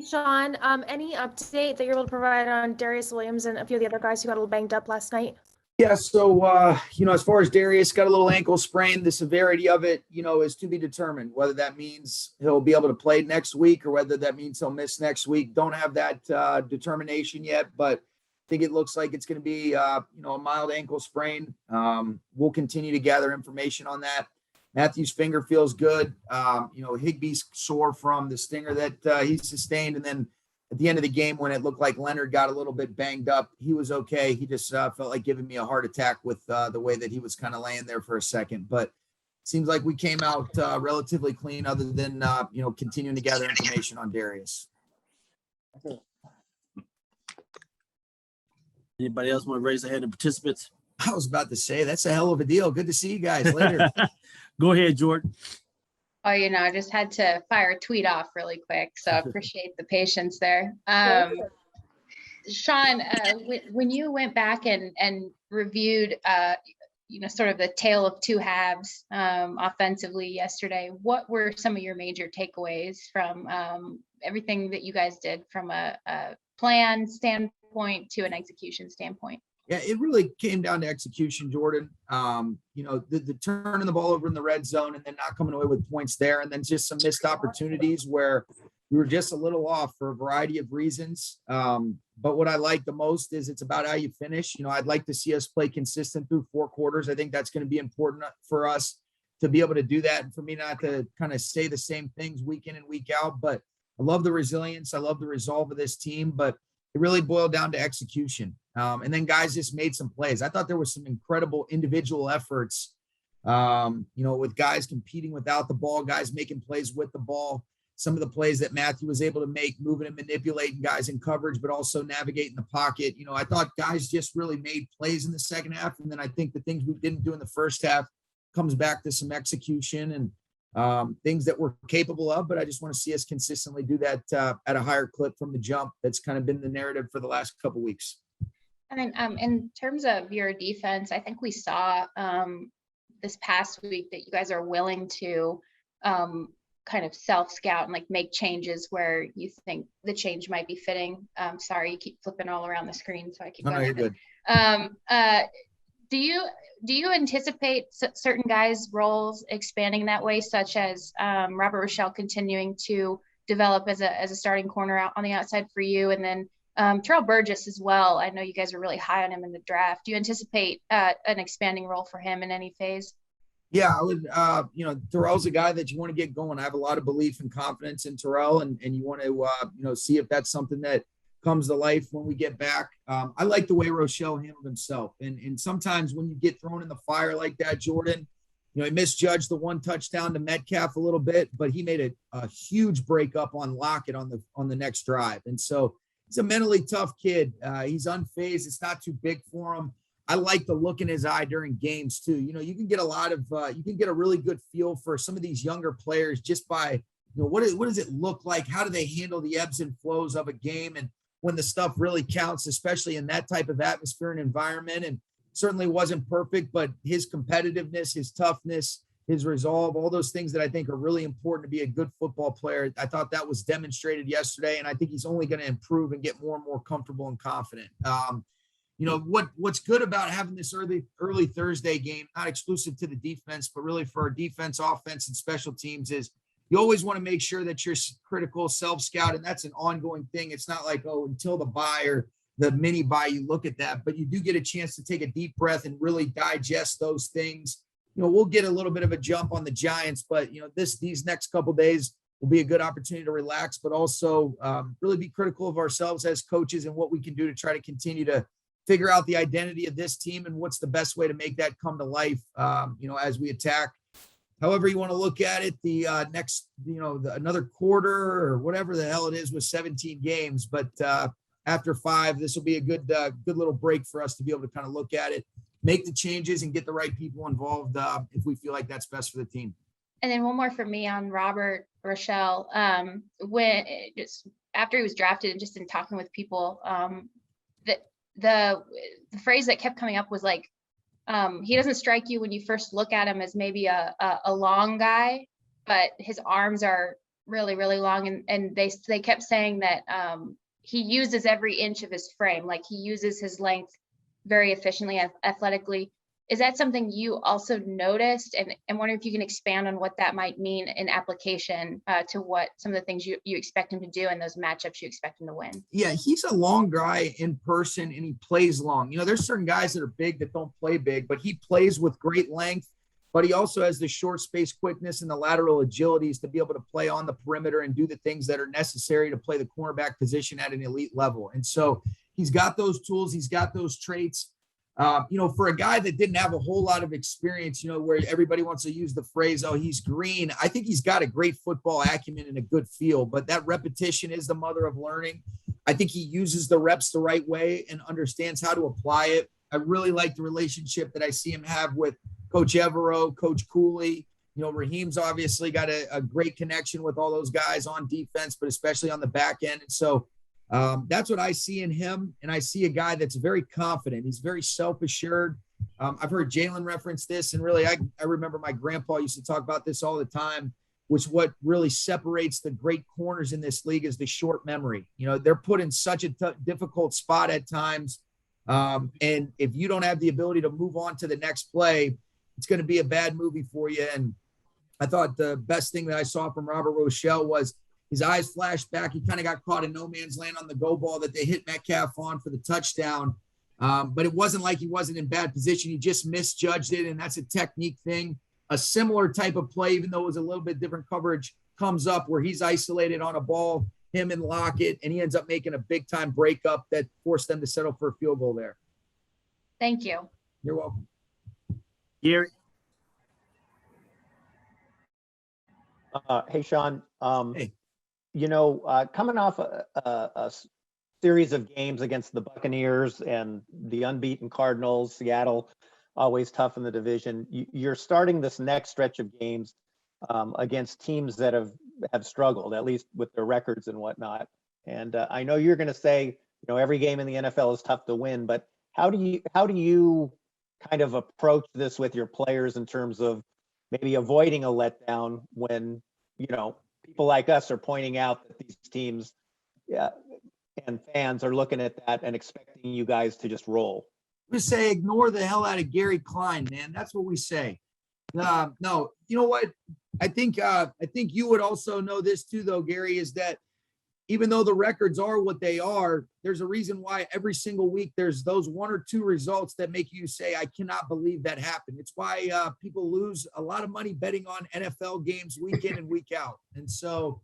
Sean, any update that you're able to provide on Darious Williams and a few of the other guys who got a little banged up last night? Yeah, so as far as Darius got a little ankle sprain, the severity of it, is to be determined. Whether that means he'll be able to play next week or whether that means he'll miss next week. Don't have that determination yet, but I think it looks like it's going to be a mild ankle sprain. We'll continue to gather information on that. Matthew's finger feels good. Higbee's sore from the stinger that he sustained, and then at the end of the game, when it looked like Leonard got a little bit banged up, he was okay. He just felt like giving me a heart attack with the way that he was kind of laying there for a second. But it seems like we came out relatively clean other than, continuing to gather information on Darius. Anybody else want to raise their hand and participants? I was about to say, that's a hell of a deal. Good to see you guys later. Go ahead, Jordan. Oh, I just had to fire a tweet off really quick. So I appreciate the patience there. Sean, when you went back and reviewed, sort of the tale of two halves offensively yesterday, what were some of your major takeaways from everything that you guys did from a plan standpoint to an execution standpoint? Yeah, it really came down to execution, Jordan. The turning the ball over in the red zone and then not coming away with points there, and then just some missed opportunities where we were just a little off for a variety of reasons. But what I like the most is it's about how you finish. I'd like to see us play consistent through 4 quarters. I think that's going to be important for us to be able to do that, and for me not to kind of say the same things week in and week out. But I love the resilience. I love the resolve of this team, but it really boiled down to execution. And then guys just made some plays. I thought there was some incredible individual efforts, with guys competing without the ball, guys making plays with the ball. Some of the plays that Matthew was able to make, moving and manipulating guys in coverage, but also navigating the pocket. I thought guys just really made plays in the second half. And then I think the things we didn't do in the first half comes back to some execution and things that we're capable of. But I just want to see us consistently do that at a higher clip from the jump. That's kind of been the narrative for the last couple of weeks. And then in terms of your defense, I think we saw this past week that you guys are willing to kind of self-scout and make changes where you think the change might be fitting. Sorry, you keep flipping all around the screen, so I keep going. No, you're good. Do you anticipate certain guys' roles expanding that way, such as Robert Rochelle continuing to develop as a starting corner out on the outside for you, and then Terrell Burgess as well? I know you guys are really high on him in the draft. Do you anticipate an expanding role for him in any phase? Yeah, I would, Terrell's a guy that you want to get going. I have a lot of belief and confidence in Terrell, and you want to, see if that's something that comes to life when we get back. I like the way Rochelle handled himself. And sometimes when you get thrown in the fire like that, Jordan, he misjudged the one touchdown to Metcalf a little bit, but he made a huge break up on Lockett on the next drive. And so he's a mentally tough kid. He's unfazed. It's not too big for him. I like the look in his eye during games too. You can get you can get a really good feel for some of these younger players just by, what does it look like? How do they handle the ebbs and flows of a game? And when the stuff really counts, especially in that type of atmosphere and environment, and certainly wasn't perfect, but his competitiveness, his toughness, his resolve, all those things that I think are really important to be a good football player. I thought that was demonstrated yesterday, and I think he's only going to improve and get more and more comfortable and confident. What's good about having this early Thursday game, not exclusive to the defense, but really for our defense, offense, and special teams, is you always want to make sure that you're critical, self-scout, and that's an ongoing thing. It's not like, until the bye or the mini bye, you look at that, but you do get a chance to take a deep breath and really digest those things. We'll get a little bit of a jump on the Giants, but these next couple of days will be a good opportunity to relax, but also really be critical of ourselves as coaches and what we can do to try to continue to figure out the identity of this team and what's the best way to make that come to life, as we attack. However you want to look at it, the next, another quarter or whatever the hell it is with 17 games. But after 5, this will be a good little break for us to be able to kind of look at it, make the changes, and get the right people involved if we feel like that's best for the team. And then one more for me on Robert Rochelle. When just after he was drafted and just in talking with people, the phrase that kept coming up was he doesn't strike you when you first look at him as maybe a long guy, but his arms are really, really long. And they kept saying that he uses every inch of his frame, like he uses his length very efficiently, athletically. Is that something you also noticed? And I'm wondering if you can expand on what that might mean in application to what some of the things you expect him to do and those matchups you expect him to win. Yeah, he's a long guy in person and he plays long. You know, there's certain guys that are big that don't play big, but he plays with great length, but he also has the short space quickness and the lateral agilities to be able to play on the perimeter and do the things that are necessary to play the cornerback position at an elite level. And so he's got those tools, he's got those traits. You know, for a guy that didn't have a whole lot of experience, you know, where everybody wants to use the phrase, oh, he's green. I think he's got a great football acumen and a good feel, but that repetition is the mother of learning. I think he uses the reps the right way and understands how to apply it. I really like the relationship that I see him have with Coach Evero, Coach Cooley. You know, Raheem's obviously got a great connection with all those guys on defense, but especially on the back end. And so that's what I see in him. And I see a guy that's very confident. He's very self-assured. I've heard Jalen reference this, and really, I remember my grandpa used to talk about this all the time, which what really separates the great corners in this league is the short memory. You know, they're put in such a difficult spot at times. And if you don't have the ability to move on to the next play, it's going to be a bad movie for you. And I thought the best thing that I saw from Robert Rochell was his eyes flashed back. He kind of got caught in no man's land on the go ball that they hit Metcalf on for the touchdown. But it wasn't like he wasn't in bad position. He just misjudged it, and that's a technique thing. A similar type of play, even though it was a little bit different coverage, comes up where he's isolated on a ball, him and Lockett, and he ends up making a big-time breakup that forced them to settle for a field goal there. Thank you. You're welcome. Gary. Hey, Sean. Hey. You know, coming off a series of games against the Buccaneers and the unbeaten Cardinals, Seattle, always tough in the division. You're starting this next stretch of games against teams that have struggled, at least with their records and whatnot. And I know you're going to say, you know, every game in the NFL is tough to win, but how do you kind of approach this with your players in terms of maybe avoiding a letdown when, you know, people like us are pointing out that these teams and fans are looking at that and expecting you guys to just roll? We say ignore the hell out of Gary Klein, man. That's what we say. No, you know what? I think you would also know this too, though, Gary, is that even though the records are what they are, there's a reason why every single week there's those one or two results that make you say, I cannot believe that happened. It's why people lose a lot of money betting on NFL games week in and week out. And so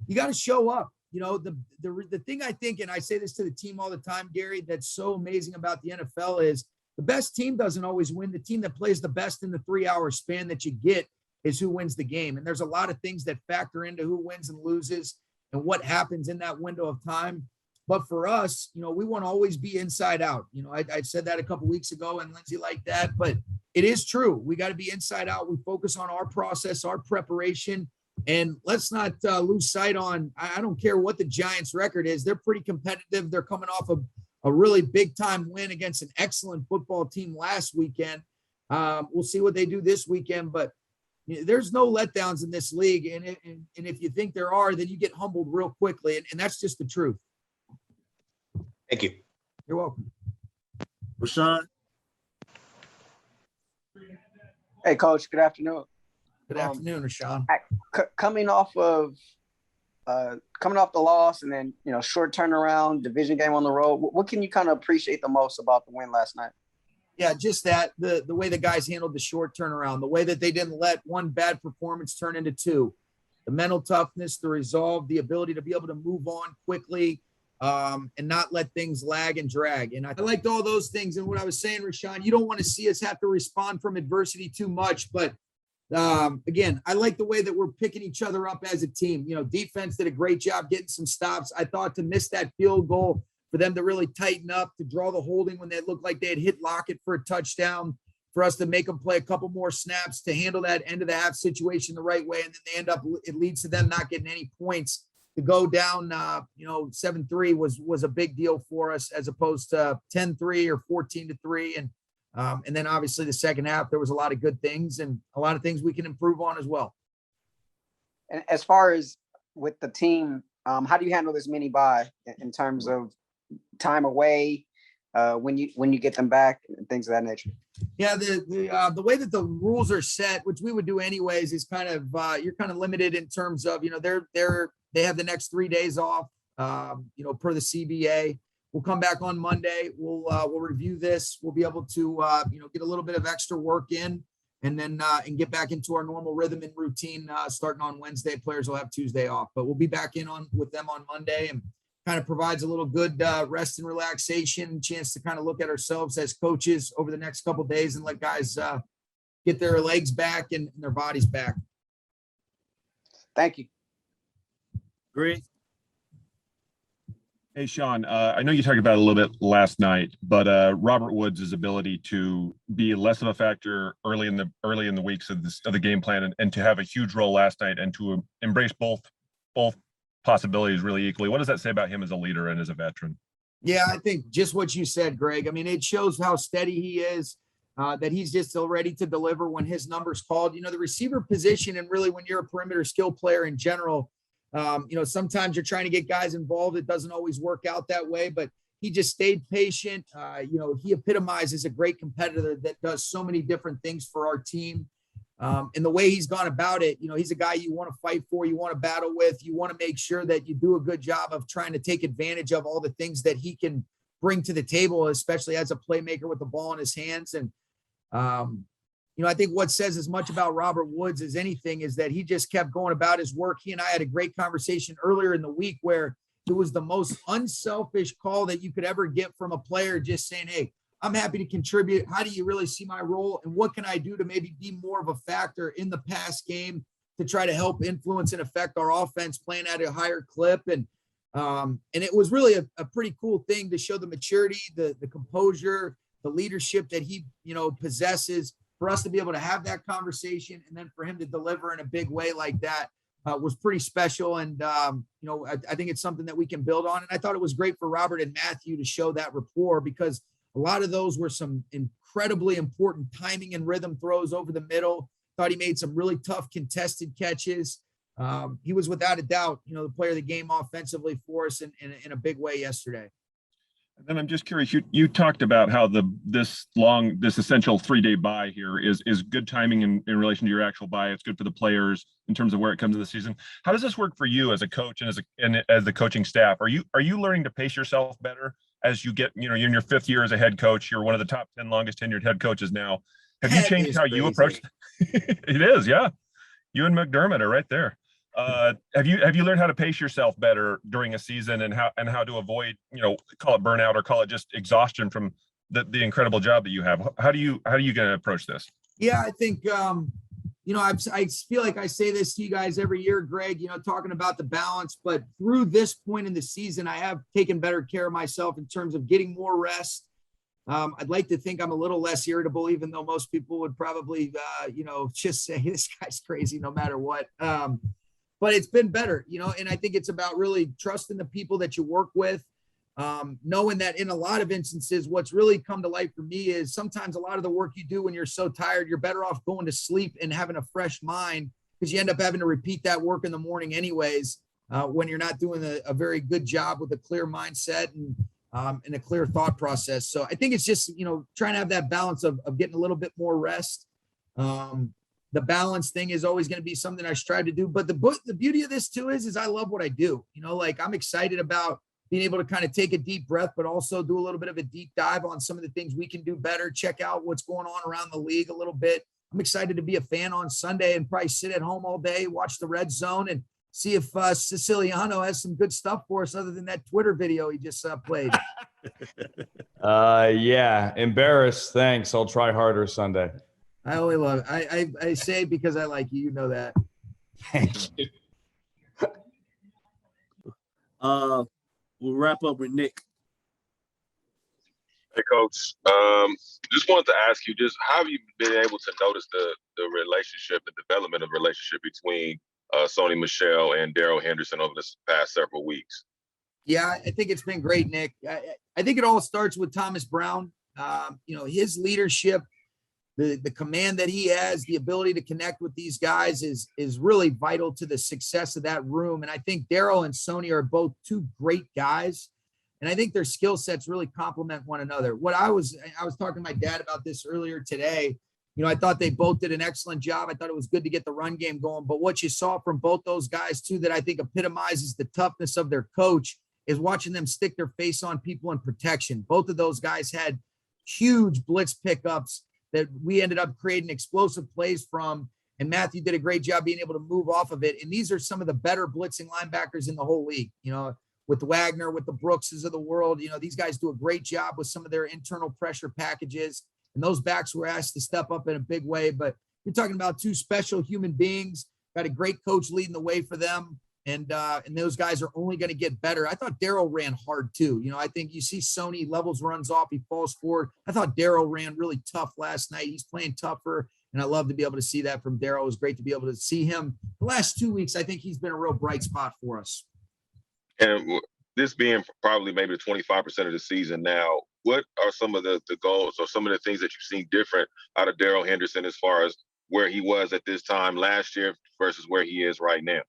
you got to show up. You know, the thing I think, and I say this to the team all the time, Gary, that's so amazing about the NFL is the best team doesn't always win. The team that plays the best in the 3-hour span that you get is who wins the game. And there's a lot of things that factor into who wins and loses and what happens in that window of time. But for us, you know, we want to always be inside out. You know, I said that a couple of weeks ago and Lindsay liked that, but it is true. We got to be inside out. We focus on our process, our preparation, and let's not lose sight on, I don't care what the Giants record is. They're pretty competitive. They're coming off of a really big time win against an excellent football team last weekend. We'll see what they do this weekend, but there's no letdowns in this league. And if you think there are, then you get humbled real quickly. And that's just the truth. Thank you. You're welcome. Rashawn. Hey, Coach. Good afternoon. Good afternoon, Sean. Coming off the loss and then, you know, short turnaround, division game on the road, what can you kind of appreciate the most about the win last night? Yeah, just that, the way the guys handled the short turnaround, the way that they didn't let one bad performance turn into two, the mental toughness, the resolve, the ability to be able to move on quickly and not let things lag and drag. And I liked all those things. And what I was saying, Rashawn, you don't want to see us have to respond from adversity too much, but again, I like the way that we're picking each other up as a team. You know, defense did a great job getting some stops. I thought to miss that field goal, for them to really tighten up, to draw the holding when they looked like they had hit Lockett for a touchdown, for us to make them play a couple more snaps, to handle that end of the half situation the right way. And then they end up, it leads to them not getting any points. To go down, 7-3 was a big deal for us, as opposed to 10-3 or 14-3. And then obviously the second half, there was a lot of good things and a lot of things we can improve on as well. And as far as with the team, how do you handle this mini bye in terms of time away, when you get them back and things of that nature? Yeah, the way that the rules are set, which we would do anyways, is kind of you're kind of limited in terms of, they have the next 3 days off, per the CBA. We'll come back on Monday. We'll review this. We'll be able to get a little bit of extra work in, and then and get back into our normal rhythm and routine starting on Wednesday. Players will have Tuesday off, but we'll be back in with them on Monday, and kind of provides a little good rest and relaxation, chance to kind of look at ourselves as coaches over the next couple of days and let guys get their legs back and their bodies back. Thank you. Greg. Hey, Sean, I know you talked about it a little bit last night, but Robert Woods' ability to be less of a factor early in the weeks of the game plan, and to have a huge role last night, and to embrace both possibilities really equally. What does that say about him as a leader and as a veteran? Yeah, I think just what you said, Greg. I mean, it shows how steady he is, that he's just still ready to deliver when his number's called. The receiver position, and really when you're a perimeter skill player in general, sometimes you're trying to get guys involved. It doesn't always work out that way, but he just stayed patient. He epitomizes a great competitor that does so many different things for our team. And the way he's gone about it, he's a guy you want to fight for, you want to battle with, you want to make sure that you do a good job of trying to take advantage of all the things that he can bring to the table, especially as a playmaker with the ball in his hands. And, I think what says as much about Robert Woods as anything is that he just kept going about his work. He and I had a great conversation earlier in the week where it was the most unselfish call that you could ever get from a player, just saying, hey, I'm happy to contribute. How do you really see my role? And what can I do to maybe be more of a factor in the pass game to try to help influence and affect our offense playing at a higher clip? And it was really a pretty cool thing to show the maturity, the composure, the leadership that he, possesses, for us to be able to have that conversation, and then for him to deliver in a big way like that was pretty special. And, I think it's something that we can build on. And I thought it was great for Robert and Matthew to show that rapport, because a lot of those were some incredibly important timing and rhythm throws over the middle. Thought he made some really tough contested catches. He was without a doubt, the player of the game offensively for us in a big way yesterday. And then I'm just curious, you talked about how this essential 3-day bye here is good timing in relation to your actual bye. It's good for the players in terms of where it comes in the season. How does this work for you as a coach and as the coaching staff? Are you learning to pace yourself better as you get, you're in your 5th year as a head coach? You're one of the top 10 longest tenured head coaches now. Have you changed how you approach? It is, yeah. You and McDermott are right there. Have you learned how to pace yourself better during a season, and how to avoid, call it burnout or call it just exhaustion from the incredible job that you have? How are you going to approach this? Yeah, I think, I feel like I say this to you guys every year, Greg, talking about the balance, but through this point in the season, I have taken better care of myself in terms of getting more rest. I'd like to think I'm a little less irritable, even though most people would probably, just say this guy's crazy no matter what. But it's been better, and I think it's about really trusting the people that you work with, knowing that in a lot of instances, what's really come to light for me is sometimes a lot of the work you do when you're so tired, you're better off going to sleep and having a fresh mind, because you end up having to repeat that work in the morning anyways, when you're not doing a very good job with a clear mindset and a clear thought process. So I think it's just, trying to have that balance of getting a little bit more rest. The balance thing is always going to be something I strive to do. But the beauty of this too is I love what I do. I'm excited about being able to kind of take a deep breath, but also do a little bit of a deep dive on some of the things we can do better, check out what's going on around the league a little bit. I'm excited to be a fan on Sunday and probably sit at home all day, watch the Red Zone, and see if Siciliano has some good stuff for us other than that Twitter video he just played. Yeah, embarrassed. Thanks. I'll try harder Sunday. I only love it. I say it because I like you. You know that. Thank you. We'll wrap up with Nick. Hey, Coach. Just wanted to ask you, just how have you been able to notice the relationship, the development of relationship between Sony Michel and Darrell Henderson over this past several weeks? Yeah, I think it's been great, Nick. I think it all starts with Thomas Brown. His leadership, the command that he has, the ability to connect with these guys is really vital to the success of that room. And I think Daryl and Sony are both two great guys. And I think their skill sets really complement one another. I was talking to my dad about this earlier today. You know, I thought they both did an excellent job. I thought it was good to get the run game going. But what you saw from both those guys, too, that I think epitomizes the toughness of their coach is watching them stick their face on people in protection. Both of those guys had huge blitz pickups that we ended up creating explosive plays from. And Matthew did a great job being able to move off of it. And these are some of the better blitzing linebackers in the whole league. You know, with the Wagner, with the Brookses of the world, you know, these guys do a great job with some of their internal pressure packages. And those backs were asked to step up in a big way. But you're talking about two special human beings, got a great coach leading the way for them. And those guys are only going to get better. I thought Daryl ran hard too. You know, I think you see Sony levels runs off, he falls forward. I thought Daryl ran really tough last night. He's playing tougher. And I love to be able to see that from Daryl. It was great to be able to see him the last 2 weeks. I think he's been a real bright spot for us. And this being probably maybe 25% of the season now, what are some of the goals or some of the things that you've seen different out of Darrell Henderson as far as where he was at this time last year versus where he is right now?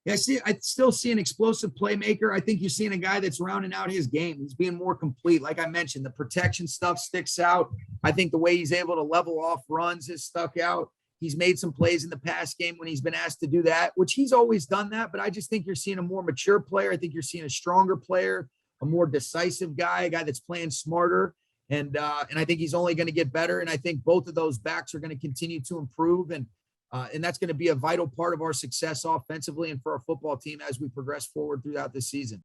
Yeah, I still see an explosive playmaker. I think you're seeing a guy that's rounding out his game. He's being more complete. Like I mentioned, the protection stuff sticks out. I think the way he's able to level off runs has stuck out. He's made some plays in the past game when he's been asked to do that, which he's always done that. But I just think you're seeing a more mature player. I think you're seeing a stronger player, a more decisive guy, a guy that's playing smarter. And I think he's only going to get better. And I think both of those backs are going to continue to improve. And that's going to be a vital part of our success offensively and for our football team as we progress forward throughout the season.